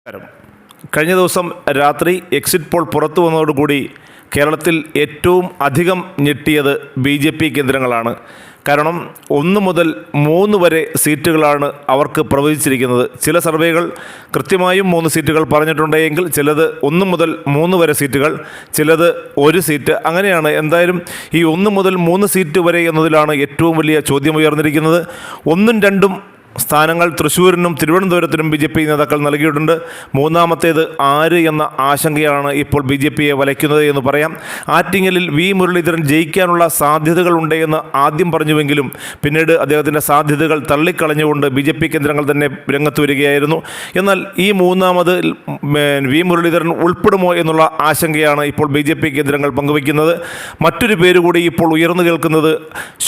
നമസ്കാരം. കഴിഞ്ഞ ദിവസം രാത്രി എക്സിറ്റ് പോൾ പുറത്തു വന്നതോടുകൂടി കേരളത്തിൽ ഏറ്റവും അധികം ഞെട്ടിയത് BJP കേന്ദ്രങ്ങളാണ്. കാരണം 1 മുതൽ 3 വരെ സീറ്റുകളാണ് അവർക്ക് പ്രവചിച്ചിരിക്കുന്നത്. ചില സർവേകൾ കൃത്യമായും 3 സീറ്റുകൾ പറഞ്ഞിട്ടുണ്ടെങ്കിൽ ചിലത് 1 മുതൽ 3 വരെ സീറ്റുകൾ, ചിലത് 1 സീറ്റ്, അങ്ങനെയാണ്. എന്തായാലും ഈ 1 മുതൽ 3 സീറ്റ് വരെ എന്നതിലാണ് ഏറ്റവും വലിയ ചോദ്യം ഉയർന്നിരിക്കുന്നത്. 1ഉം 2ഉം സ്ഥാനങ്ങൾ തൃശ്ശൂരിനും തിരുവനന്തപുരത്തിനും BJP നേതാക്കൾ നൽകിയിട്ടുണ്ട്. മൂന്നാമത്തേത് ആര് എന്ന ആശങ്കയാണ് ഇപ്പോൾ BJPയെ വലയ്ക്കുന്നത് എന്ന് പറയാം. ആറ്റിങ്ങലിൽ വി മുരളീധരൻ ജയിക്കാനുള്ള സാധ്യതകളുണ്ട് എന്ന് ആദ്യം പറഞ്ഞുവെങ്കിലും പിന്നീട് അദ്ദേഹത്തിൻ്റെ സാധ്യതകൾ തള്ളിക്കളഞ്ഞുകൊണ്ട് BJP കേന്ദ്രങ്ങൾ തന്നെ രംഗത്ത് വരികയായിരുന്നു. എന്നാൽ ഈ മൂന്നാമത് വി മുരളീധരൻ ഉൾപ്പെടുമോ എന്നുള്ള ആശങ്കയാണ് ഇപ്പോൾ BJP കേന്ദ്രങ്ങൾ പങ്കുവയ്ക്കുന്നത്. മറ്റൊരു പേര് കൂടി ഇപ്പോൾ ഉയർന്നു കേൾക്കുന്നത്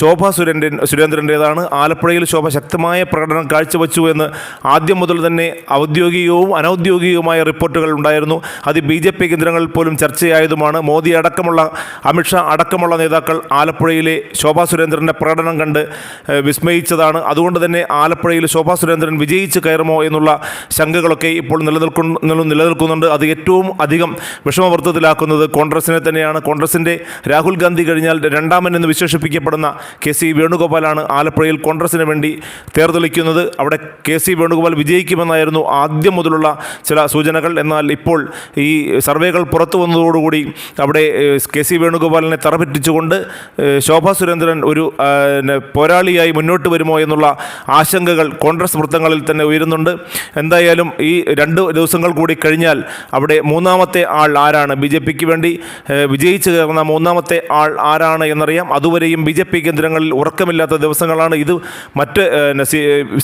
ശോഭ സുരേന്ദ്രൻ്റേതാണ്. ആലപ്പുഴയിൽ ശോഭ ശക്തമായ പ്രകടനം കാഴ്ചവെച്ചു എന്ന് ആദ്യം മുതൽ തന്നെ ഔദ്യോഗികവും അനൗദ്യോഗികവുമായ റിപ്പോർട്ടുകൾ ഉണ്ടായിരുന്നു. അത് BJP കേന്ദ്രങ്ങളിൽ പോലും ചർച്ചയായതുമാണ്. മോദി അടക്കമുള്ള, അമിത്ഷാ അടക്കമുള്ള നേതാക്കൾ ആലപ്പുഴയിലെ ശോഭാ സുരേന്ദ്രൻ്റെ പ്രകടനം കണ്ട് വിസ്മയിച്ചതാണ്. അതുകൊണ്ട് തന്നെ ആലപ്പുഴയിൽ ശോഭാ സുരേന്ദ്രൻ വിജയിച്ച് കയറുമോ എന്നുള്ള ശങ്കകളൊക്കെ ഇപ്പോൾ നിലനിൽക്കുന്നുണ്ട്. അത് ഏറ്റവും അധികം വിഷമവൃത്തത്തിലാക്കുന്നത് കോൺഗ്രസിനെ തന്നെയാണ്. കോൺഗ്രസിൻ്റെ രാഹുൽ ഗാന്ധി കഴിഞ്ഞാൽ രണ്ടാമൻ എന്ന് വിശേഷിപ്പിക്കപ്പെടുന്ന KC വേണുഗോപാലാണ് ആലപ്പുഴയിൽ കോൺഗ്രസിന് വേണ്ടി തേർതെളിക്കുന്നത്. അവിടെ KC വേണുഗോപാൽ വിജയിക്കുമെന്നായിരുന്നു ആദ്യം മുതലുള്ള ചില സൂചനകൾ. എന്നാൽ ഇപ്പോൾ ഈ സർവേകൾ പുറത്തു വന്നതോടുകൂടി അവിടെ KC വേണുഗോപാലിനെ തറപറ്റിച്ചുകൊണ്ട് ശോഭാ സുരേന്ദ്രൻ ഒരു പോരാളിയായി മുന്നോട്ട് വരുമോ എന്നുള്ള ആശങ്കകൾ കോൺഗ്രസ് വൃത്തങ്ങളിൽ തന്നെ ഉയരുന്നുണ്ട്. എന്തായാലും ഈ 2 ദിവസങ്ങൾ കൂടി കഴിഞ്ഞാൽ അവിടെ മൂന്നാമത്തെ ആൾ ആരാണ്, BJPക്ക് വേണ്ടി വിജയിച്ചു കയറുന്ന മൂന്നാമത്തെ ആൾ ആരാണ് എന്നറിയാം. അതുവരെയും BJP കേന്ദ്രങ്ങളിൽ ഉറക്കമില്ലാത്ത ദിവസങ്ങളാണ്. ഇത് മറ്റ്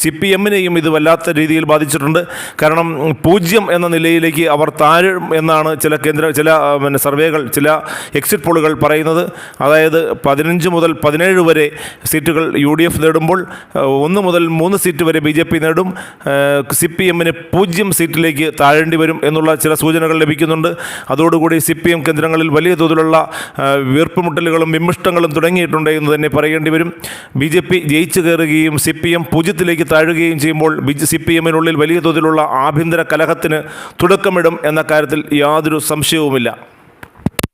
CPMനെയും ഇത് വല്ലാത്ത രീതിയിൽ ബാധിച്ചിട്ടുണ്ട്. കാരണം 0 എന്ന നിലയിലേക്ക് അവർ താഴും എന്നാണ് ചില സർവേകൾ, ചില എക്സിറ്റ് പോളുകൾ പറയുന്നത്. അതായത് 15 മുതൽ 17 വരെ സീറ്റുകൾ UDF നേടുമ്പോൾ 1 മുതൽ 3 സീറ്റ് വരെ BJP നേടും. CPMന് 0 സീറ്റിലേക്ക് താഴേണ്ടി വരും എന്നുള്ള ചില സൂചനകൾ ലഭിക്കുന്നുണ്ട്. അതോടുകൂടി CPM കേന്ദ്രങ്ങളിൽ വലിയ തോതിലുള്ള വീർപ്പുമുട്ടലുകളും വിമ്മിഷ്ടങ്ങളും തുടങ്ങിയിട്ടുണ്ട് എന്ന് തന്നെ പറയേണ്ടി വരും. BJP ജയിച്ചു കയറുകയും CPM 0ത്തിലേക്ക് താഴുകയും ചെയ്യുമ്പോൾ CPMനുള്ളിൽ വലിയ തോതിലുള്ള ആഭ്യന്തര കലഹത്തിന് തുടക്കമിടും എന്ന കാര്യത്തിൽ യാതൊരു സംശയവുമില്ല.